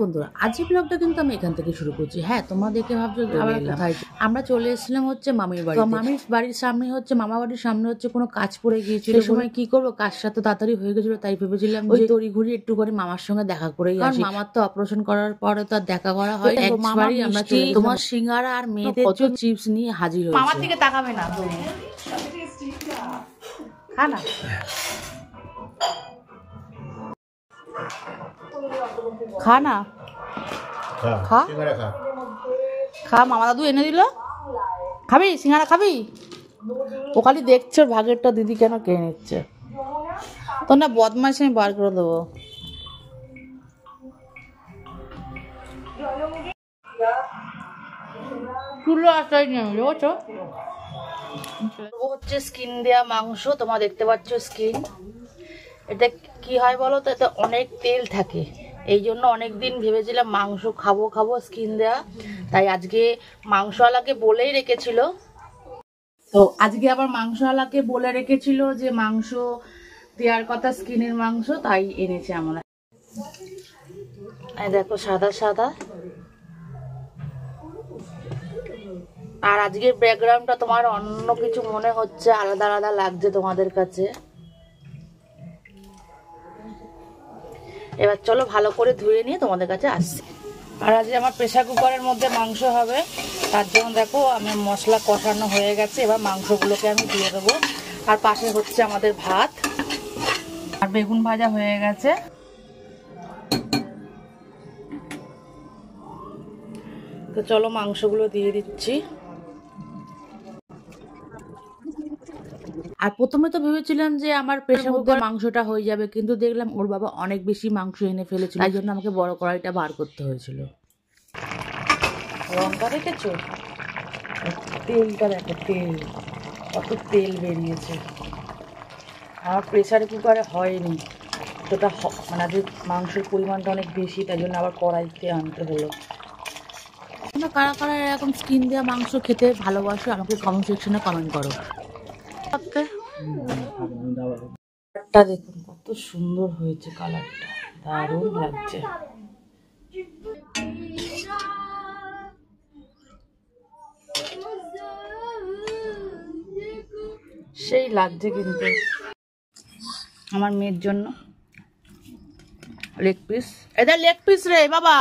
বন্ধুরা আজকের ব্লগটা কিন্তু আমি এখান থেকে শুরু করছি। হ্যাঁ, তোমাদেরকে ভাবছো আবার কোথায় আমরা চলে এসেছিলাম হচ্ছে মামির বাড়ি। মামির বাড়ির সামনে হচ্ছে মামা বাড়ির সামনে হচ্ছে কোনো কাজ পড়ে গিয়েছিল। সেই সময় কি করবো, কাজটা তো তাড়াতাড়ি হয়ে গেছিল, তাই ভেবেছিলাম ওই তড়ি ঘুরি একটু করে মামার সঙ্গে দেখা করেই আসি। মামার তো অপারেশন করার পরে তো আর দেখা করা হয়। একবারই আমরা তোমার সিঙ্গারা আর মেয়েদের কত চিপস নিয়ে হাজির হয়েছে। মামার দিকে তাকাবে না তুমি, খা না। খা না, খা খা, মামা দাদু এনে দিল, খাবি সিঙ্গারা খাবি? ও খালি দেখছে ওর ভাগেরটা দিদি কেন কে নিচ্ছে। তোর না বদমাইশ আমি বার করে দেবো। চুলো আসাই নিয়ে বুঝছো, হচ্ছে স্কিন দেয়া মাংস। তোমরা দেখতে পাচ্ছ স্কিন। এটা কি হয় বলো তো, এতে অনেক তেল থাকে, এই জন্য অনেকদিন ভেবেছিলাম মাংস খাবো খাবো স্কিন দেয়া। তাই আজকে মাংসওয়ালাকে বলেই রেখেছিল, তো আজকে আবার মাংসওয়ালাকে বলে রেখেছিল যে মাংস দেওয়ার কথা, স্কিনের মাংস, তাই এনেছে আমরা। দেখো সাদা সাদা। আর আজকের ব্যাকগ্রাউন্ডটা তোমার অন্য কিছু মনে হচ্ছে, আলাদা আলাদা লাগছে তোমাদের কাছে। এবার চলো ভালো করে ধুয়ে নিয়ে তোমাদের কাছে আসছি। আর আজকে আমার প্রেসার কুকারের মধ্যে মাংস হবে, তার জন্য দেখো আমি মশলা কষানো হয়ে গেছে। এবার মাংসগুলোকে আমি দিয়ে দেবো। আর পাশে হচ্ছে আমাদের ভাত, আর বেগুন ভাজা হয়ে গেছে। তো চলো মাংসগুলো দিয়ে দিচ্ছি। আর প্রথমে তো ভেবেছিলাম যে আমার প্রেসার কুকার মাংসটা হয়ে যাবে, কিন্তু দেখলাম ওর বাবা অনেক বেশি মাংস এনে ফেলেছিল, তাই জন্য আমাকে বড় কড়াইটা বার করতে হয়েছিল। লঙ্কা দেখেছো, তেলটা দেখো, তেল কত তেল বেরিয়েছে। আমার প্রেসার কুকারে হয়নি তোটা, মানে আজকে মাংসের পরিমাণটা অনেক বেশি, তাই জন্য আবার কড়াইতে আনতে হলো। তোমরা কারা কারা এরকম স্কিন দেওয়া মাংস খেতে ভালোবাসো আমাকে কমেন্ট সেকশনে কমেন্ট করো। কালারটা দেখুন কত সুন্দর হয়েছে, কালারটা দারুণ লাগছে। সেই লাগছে কিন্তু। আমার মেয়ের জন্য লেগ পিস, এটা লেগ পিস রে বাবা,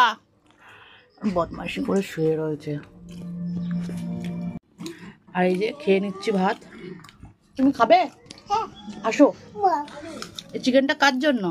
বদমাইশি করে শুয়ে রয়েছে। আর এই যে খেয়ে নিচ্ছি ভাত। তুমি খাবে? আসো। এই চিকেনটা কার জন্য?